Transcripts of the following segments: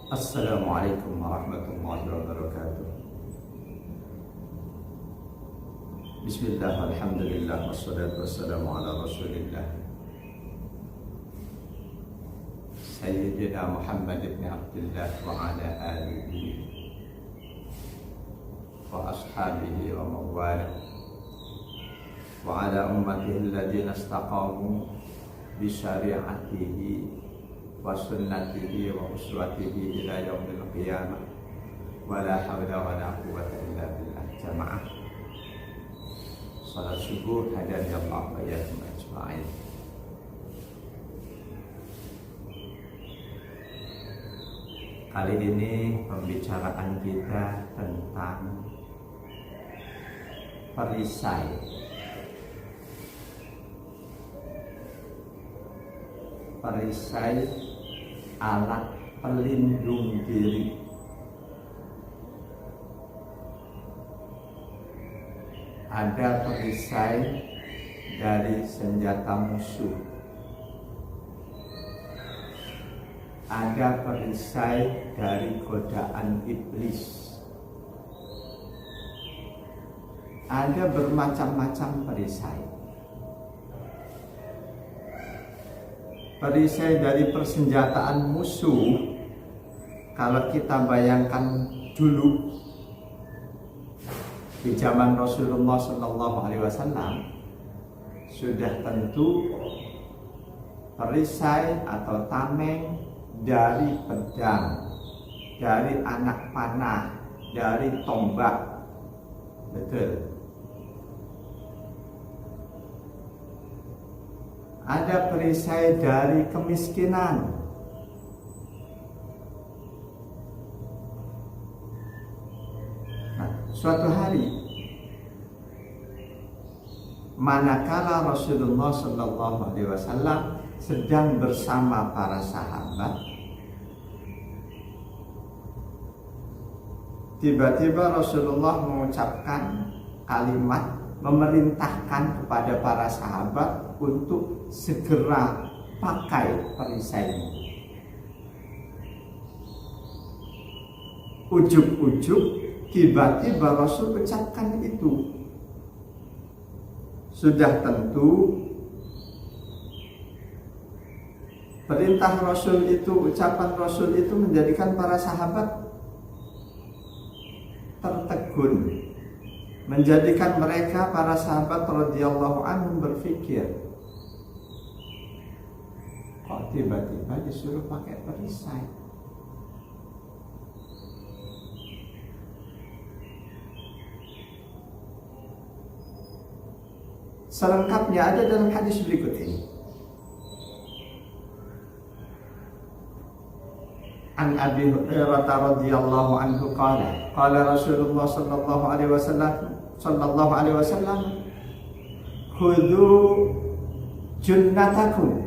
Assalamualaikum warahmatullahi wabarakatuh. Bismillah, alhamdulillah, wassalatu wassalamu ala rasulillah Sayyidina Muhammad ibn Abdullah wa ala alihi wa ashabihi wa mawala wa ala ummatihi alladhina istaqamu bi syari'atihi wa sunnatihi wa uswatihi ila yaumil qiyamah wa la hawla wa la quwwata illa billah. Jamaah salat subuh hadani Allah wa iyyakum ajma'in. Kali ini pembicaraan kita tentang perisai. Perisai alat pelindung diri. Ada perisai dari senjata musuh. Ada perisai dari godaan iblis. Ada bermacam-macam perisai. Perisai dari persenjataan musuh, kalau kita bayangkan dulu di zaman Rasulullah SAW, sudah tentu perisai atau tameng dari pedang, dari anak panah, dari tombak. Betul. Ada perisai dari kemiskinan. Nah, suatu hari manakala Rasulullah SAW sedang bersama para sahabat, tiba-tiba Rasulullah mengucapkan kalimat memerintahkan kepada para sahabat untuk segera pakai perisai. Ujuk-ujuk tiba-tiba Rasul ucapkan itu. Sudah tentu perintah Rasul itu, ucapan Rasul itu menjadikan para sahabat tertegun, menjadikan mereka para sahabat radhiyallahu anhum berpikir, kok tiba-tiba disuruh pakai perisai? Selengkapnya ada dalam hadis berikut ini. An Abi Hurairah radhiyallahu anhu qala Rasulullah sallallahu alaihi wasallam khudhu junnatakum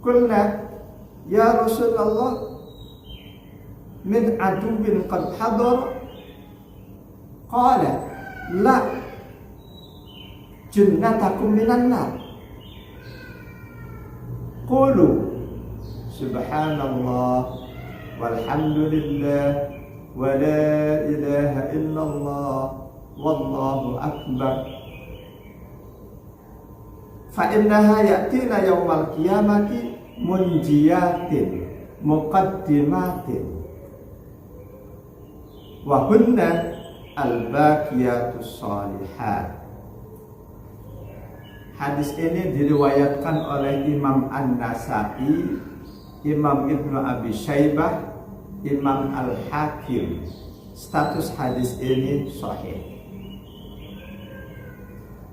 qulna ya Rasulullah min aduwwin qad hadar qala la junnatakum minan nar qulu subhanallah walhamdulillah wa la ilaha illallah wallahu akbar fa innaha ya'tina yawmal qiyamati munjiyatin muqaddimatin wa hunna al-baqiyatus shalihat. Hadis ini diriwayatkan oleh Imam An-Nasa'i, Imam Ibnu Abi Syaibah, Imam Al-Hakim. Status hadis ini sahih.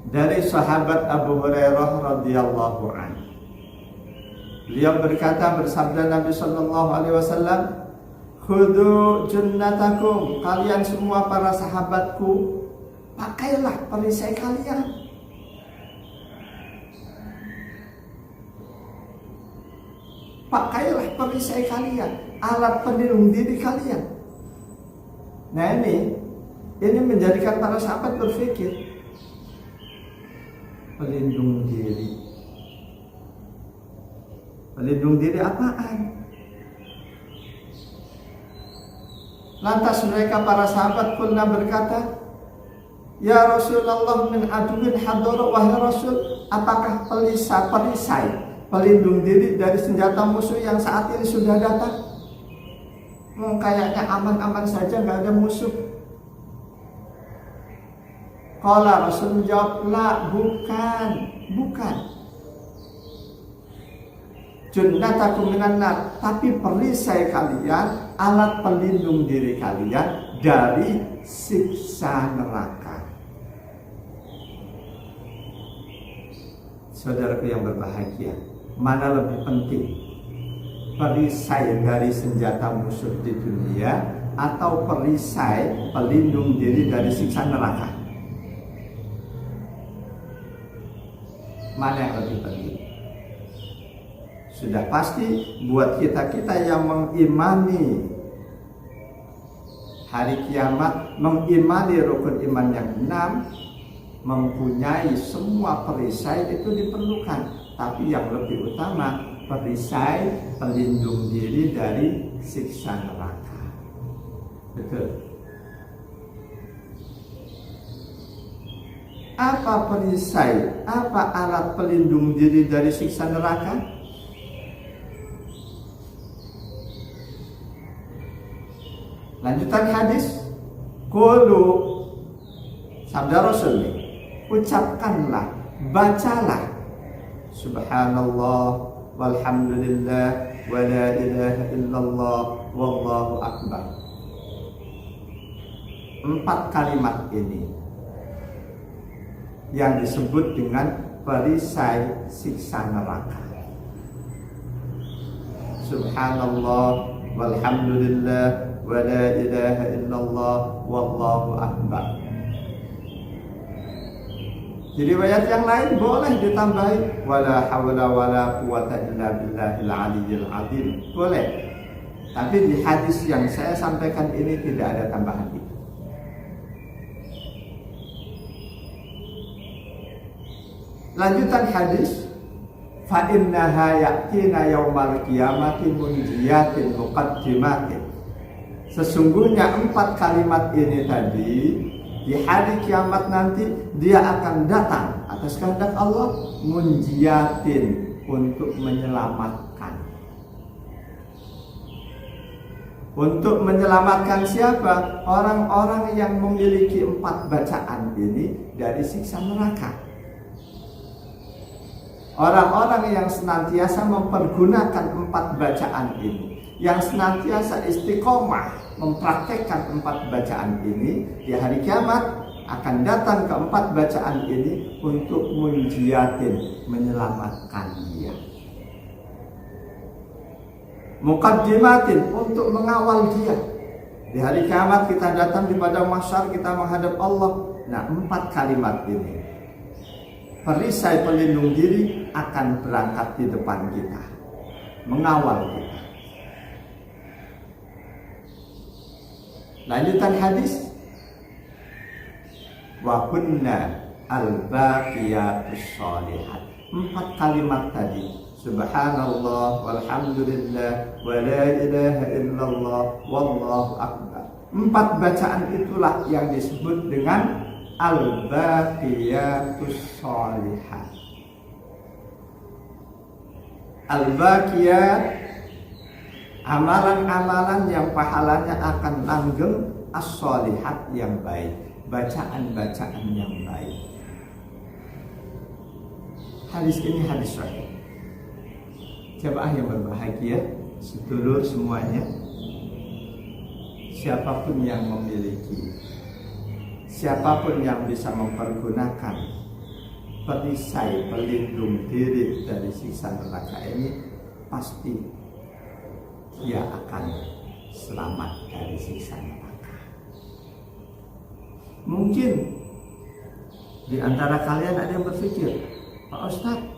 Dari sahabat Abu Hurairah radhiyallahu anhu, beliau berkata, bersabda Nabi sallallahu alaihi wasallam, khudhu junnatakum, kalian semua para sahabatku, pakailah perisai kalian. Pakailah perisai kalian, alat pelindung diri kalian. Nah ini menjadikan para sahabat berpikir, pelindung diri. Pelindung diri apaan? Lantas mereka para sahabat kulna berkata, ya Rasulullah min aduwin hadara, wahai Rasul, apakah perisai pelindung diri dari senjata musuh yang saat ini sudah datang? Kayaknya aman-aman saja, nggak ada musuh. Qala, Rasul menjawab, la, bukan. Junnatakum minan nar, tapi perisai kalian, alat pelindung diri kalian dari siksa neraka. Saudaraku yang berbahagia, mana lebih penting? Perisai dari senjata musuh di dunia atau perisai pelindung diri dari siksa neraka? Mana yang lebih penting? Sudah pasti buat kita yang mengimani hari kiamat, mengimani rukun iman yang 6, mempunyai semua perisai itu diperlukan. Tapi yang lebih utama, perisai pelindung diri dari siksa neraka. Betul. Apa perisai? Apa alat pelindung diri dari siksa neraka? Lanjutan hadis, qulu, sabda Rasul, ucapkanlah, bacalah, subhanallah walhamdulillah wa la ilaha illallah wallahu akbar. 4 kalimat ini yang disebut dengan perisai siksa neraka. Subhanallah walhamdulillah wa la ilaha illallah wallahu akbar. Di riwayat yang lain boleh ditambahi wala hawla wala quwata illa billahil aliyyil azim. Boleh. Tapi di hadis yang saya sampaikan ini tidak ada tambahan itu. Lanjutan hadis, fa innaha ya'tina yaumal qiyamati munjiyatin muqaddimatin. Sesungguhnya 4 kalimat ini tadi di hari kiamat nanti dia akan datang atas kehendak Allah, munjiyatin, untuk menyelamatkan. Untuk menyelamatkan siapa? Orang-orang yang memiliki 4 bacaan ini dari siksa neraka. Orang-orang yang senantiasa mempergunakan 4 bacaan ini, yang senantiasa istiqomah mempraktekkan 4 bacaan ini, di hari kiamat akan datang ke 4 bacaan ini untuk munjiatin, menyelamatkan dia. Muqaddimatin, untuk mengawal dia. Di hari kiamat kita datang di padang mahsyar, kita menghadap Allah. Nah, 4 kalimat ini, perisai pelindung diri, akan berangkat di depan kita, mengawal kita. Lanjutan hadis, wa kunna al-baqiyatus shalihat. 4 kalimat tadi, subhanallah walhamdulillah wa la ilaha illallah wallahu akbar. 4 bacaan itulah yang disebut dengan al-baqiyatus shalihat. Al-baqiyat, amalan-amalan yang pahalanya akan langgeng, as-shalihat, yang baik, bacaan-bacaan yang baik. Hadis ini hadis sahih. Jemaah yang berbahagia, sedulur semuanya, siapapun yang memiliki, siapapun yang bisa mempergunakan perisai pelindung diri dari siksa neraka ini, pasti dia akan selamat dari siksa neraka. Mungkin di antara kalian ada yang berpikir, Pak Ustadz,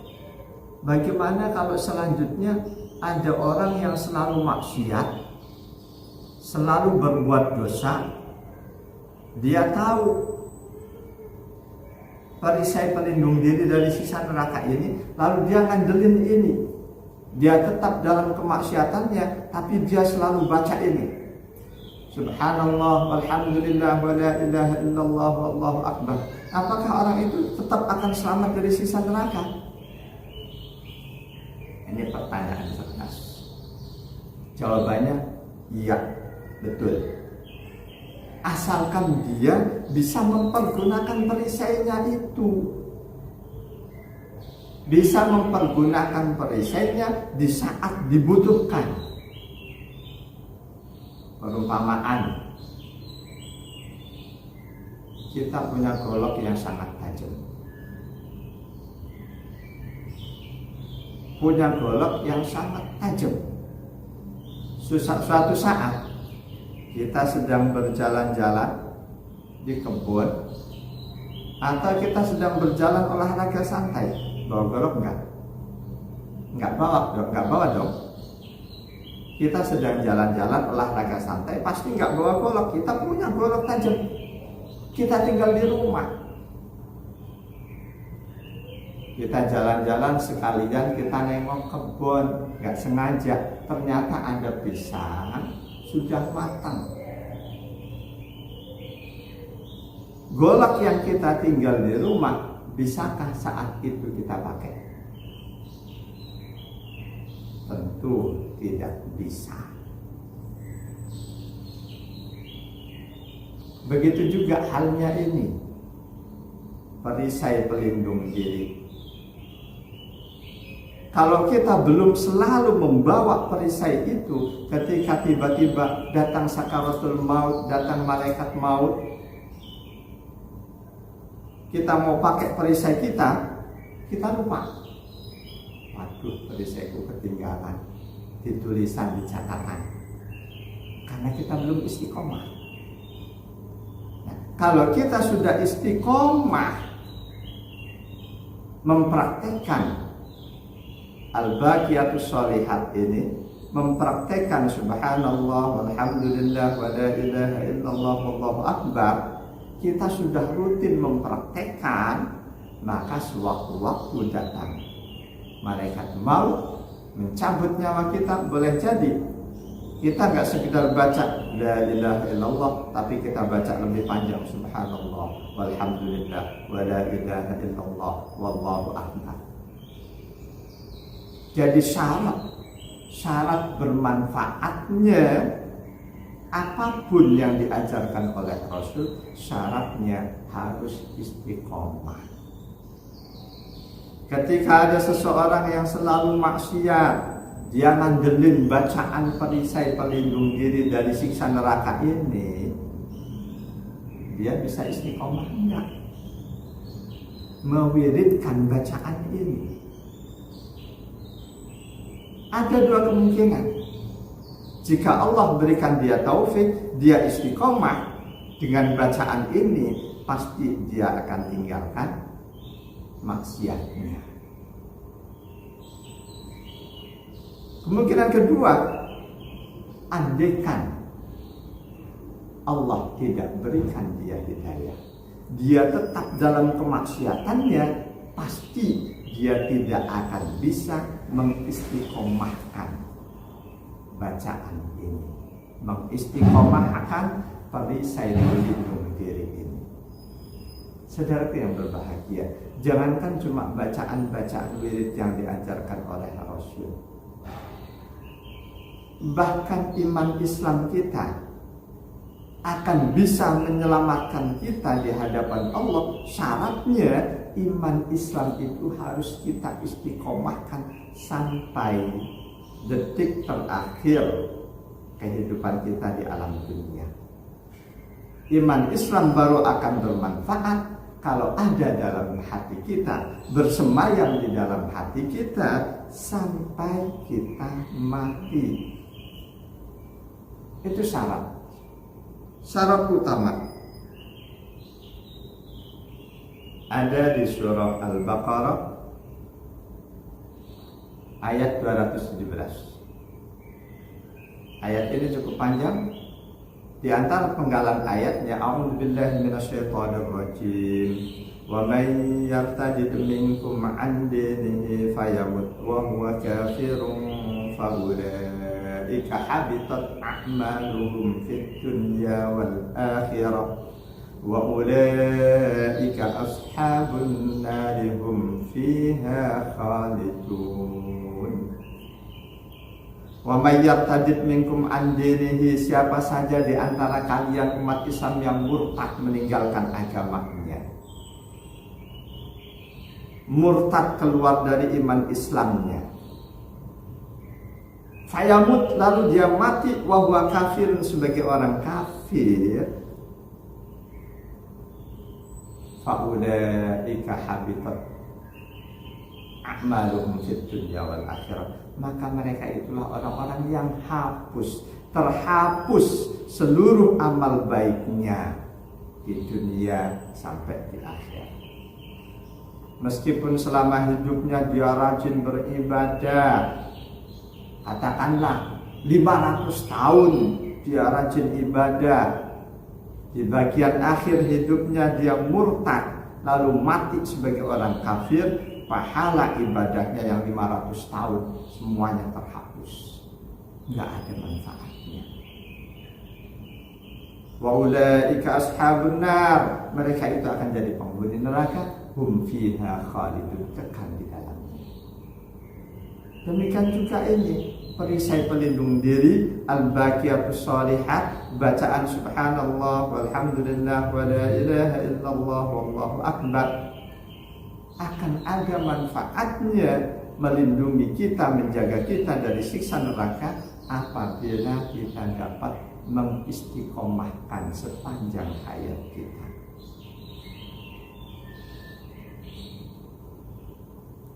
bagaimana kalau selanjutnya ada orang yang selalu maksiat, selalu berbuat dosa, dia tahu perisai pelindung diri dari siksa neraka ini, lalu dia ngandelin ini, dia tetap dalam kemaksiatannya, tapi dia selalu baca ini. Subhanallah walhamdulillah wa la ilaha illallah wallahu akbar. Apakah orang itu tetap akan selamat dari siksa neraka? Ini pertanyaan cerdas. Jawabannya iya, betul. Asalkan dia bisa mempergunakan perisainya itu. Bisa mempergunakan perisainya di saat dibutuhkan. Perumpamaan, kita punya golok yang sangat tajam. Punya golok yang sangat tajam. Suatu saat kita sedang berjalan-jalan di kebun, atau kita sedang berjalan olahraga santai, bawa golok enggak? Enggak bawa dong. Kita sedang jalan-jalan olahraga santai, pasti nggak bawa golok. Kita punya golok tajam. Kita tinggal di rumah. Kita jalan-jalan sekalian kita nengok kebun, nggak sengaja. Ternyata ada pisang sudah matang. Golok yang kita tinggal di rumah, bisakah saat itu kita pakai? Tentu tidak bisa. Begitu juga halnya ini, perisai pelindung diri. Kalau kita belum selalu membawa perisai itu, ketika tiba-tiba datang sakaratul maut, datang malaikat maut, kita mau pakai perisai kita lupa. Waduh, perisaiku ketinggalan di tulisan, di catatan, karena kita belum istiqomah. Nah, kalau kita sudah istiqomah mempraktekkan al-baqiyatus sholihat ini, mempraktekkan subhanallah walhamdulillah wa la ilaha illallah wallahu akbar, kita sudah rutin mempraktekkan, maka sewaktu-waktu datang malaikat maut mencabut nyawa kita, boleh jadi kita nggak sekedar baca la ilaha illallah, tapi kita baca lebih panjang subhanallah walhamdulillah wa la ilaha illallah wallahu akbar. Jadi syarat bermanfaatnya apapun yang diajarkan oleh Rasul, syaratnya harus istiqomah. Ketika ada seseorang yang selalu maksiat, dia ngandelin bacaan perisai pelindung diri dari siksa neraka ini, dia bisa istiqomah enggak? Mewiridkan bacaan ini. Ada dua kemungkinan. Jika Allah berikan dia taufik, dia istiqomah dengan bacaan ini, pasti dia akan tinggalkan maksiatnya. Kemungkinan kedua, andaikan Allah tidak berikan dia hidayah, dia tetap dalam kemaksiatannya, pasti dia tidak akan bisa mengistiqomahkan bacaan ini, mengistiqomahkan perisai pelindung diri ini. Saudaraku yang berbahagia, jangankan cuma bacaan-bacaan wirid yang diajarkan oleh Rasul, bahkan iman Islam kita akan bisa menyelamatkan kita di hadapan Allah. Syaratnya iman Islam itu harus kita istiqomahkan sampai detik terakhir kehidupan kita di alam dunia. Iman Islam baru akan bermanfaat kalau ada dalam hati kita, bersemayam di dalam hati kita sampai kita mati. Itu syarat utama. Ada di surah Al-Baqarah ayat 217. Ayat ini cukup panjang. Di antara penggalan ayatnya, a'udzubillahi minasyaitonirrajim, ومن يرتد منكم عن دينه فيمت وهو كافر فأولئك حبطت أعمالهم في الدنيا والآخرة وأولئك أصحاب النار هم فيها خالدون. Wa may yartadid minkum an dinihi, siapa saja di antara kalian umat Islam yang murtad meninggalkan agamanya, murtad keluar dari iman Islamnya, fayamut, lalu dia mati wa huwa kafir, sebagai orang kafir, faulaika habitat a'maluhum fid dunya wal akhirah, maka mereka itulah orang-orang yang terhapus seluruh amal baiknya di dunia sampai di akhir. Meskipun selama hidupnya dia rajin beribadah, katakanlah 500 tahun dia rajin ibadah, di bagian akhir hidupnya dia murtad lalu mati sebagai orang kafir, pahala ibadahnya yang 500 tahun semuanya terhapus, nggak ada manfaatnya. Wa ulaika ashabun nar, mereka itu akan jadi penghuni neraka, hum fiha khalidun, kekal di dalamnya. Demikian juga ini perisai pelindung diri, al-baqiyatus shalihat, bacaan subhanallah walhamdulillah wa la ilaha illallah wallahu akbar, akan ada manfaatnya melindungi kita, menjaga kita dari siksa neraka apabila kita dapat mengistiqomahkan sepanjang hayat kita.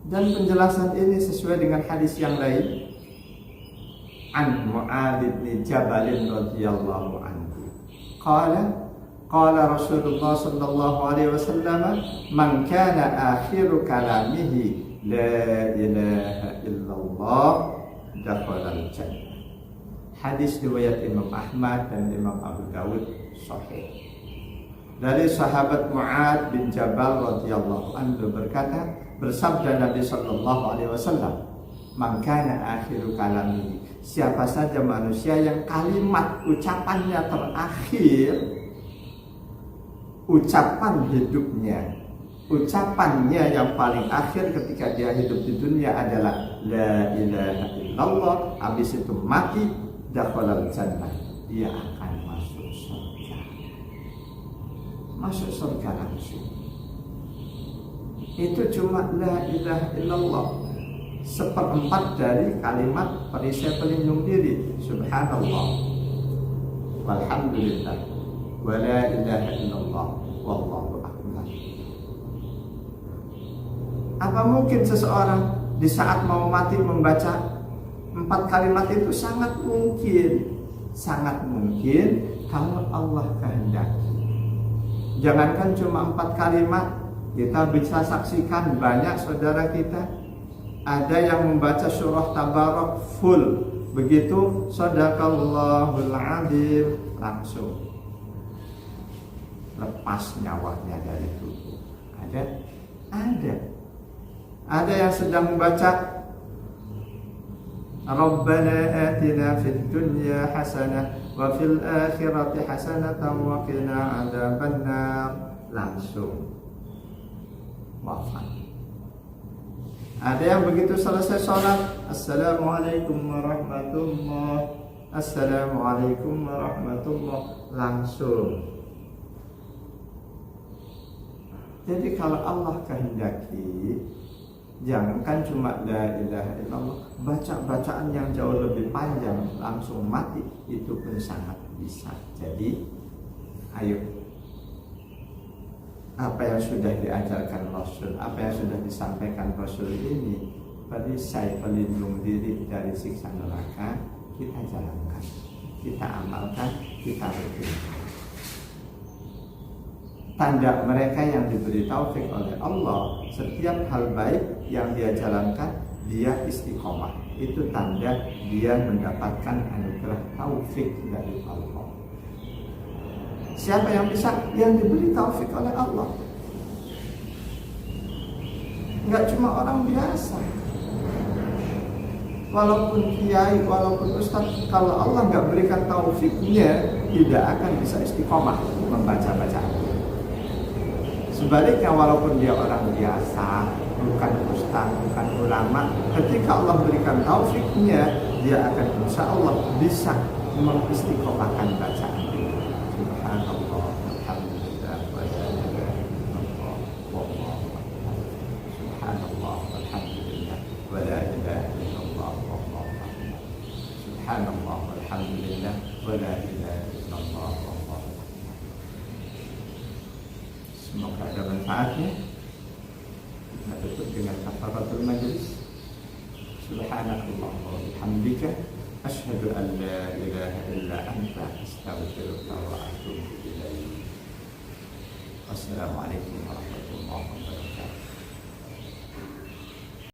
Dan penjelasan ini sesuai dengan hadis yang lain, an Mu'adz bin Jabal radhiyallahu anhu qala Rasulullah sallallahu alaihi wasallam, man kana akhiru kalamihi la ilaha illallah dakhala al-jannah. Hadis riwayat Imam Ahmad dan Imam Abu Dawud sahih. Dari sahabat Mu'adz bin Jabal radhiyallahu anhu berkata, bersabda Nabi sallallahu alaihi wasallam, man kana akhiru kalamihi, siapa saja manusia yang kalimat ucapannya terakhir, ucapan hidupnya, ucapannya yang paling akhir ketika dia hidup di dunia adalah la ilaha illallah, habis itu mati, dakhalal jannah, dia akan masuk surga. Masuk surga langsung. Itu cuma la ilaha illallah, 1/4 dari kalimat perisai pelindung diri, subhanallah walhamdulillah wa la ilaha illallah wallahu akbar. Apa mungkin seseorang di saat mau mati membaca 4 kalimat itu? Sangat mungkin kalau Allah kehendaki. Jangankan cuma 4 kalimat, kita bisa saksikan banyak saudara kita ada yang membaca surah Tabarak full, begitu sadaqallahul azim langsung lepas nyawanya dari tubuh. Ada yang sedang membaca Rabbana atina fid dunya hasanah wa fil akhirati hasanatan wa qina adzabannar, langsung wafat. Ada yang begitu selesai sholat, assalamualaikum warahmatullah, assalamualaikum warahmatullah, langsung. Jadi kalau Allah kehendaki, jangankan cuma la ilaha illallah, baca-bacaan yang jauh lebih panjang langsung mati, itu pun sangat bisa. Jadi ayo, apa yang sudah diajarkan Rasul, apa yang sudah disampaikan Rasul ini, perisai pelindung diri dari siksa neraka, kita jalankan, kita amalkan, kita rutinkan. Tanda mereka yang diberi taufik oleh Allah, setiap hal baik yang dia jalankan, dia istiqomah. Itu tanda dia mendapatkan anugerah taufik dari Allah. Siapa yang bisa? Yang diberi taufik oleh Allah. nggak cuma orang biasa. Walaupun kiai, walaupun ustadz, kalau Allah nggak berikan taufiknya, tidak akan bisa istiqomah membaca bacaan. Sebaliknya, walaupun dia orang biasa, bukan ustadz, bukan ulama, ketika Allah berikan taufiknya, dia akan insya Allah bisa mengistiqomahkan bacaan. Subhanallah, alhamdulillah, wa la ilaha illallah, wallahu akbar. Subhanallah, alhamdulillah, wa la ilaha illallah, wallahu akbar. Subhanallah, alhamdulillah, wa la ilaha illallah, wallahu akbar. Semoga ada manfaatnya. Kita tutup dengan kafaratul majlis. Subhanakallahumma wa bihamdika asyhadu an la ilaha illa anta astaghfiruka wa atubu ilaik. Wassalamualaikum warahmatullahi wabarakatuh.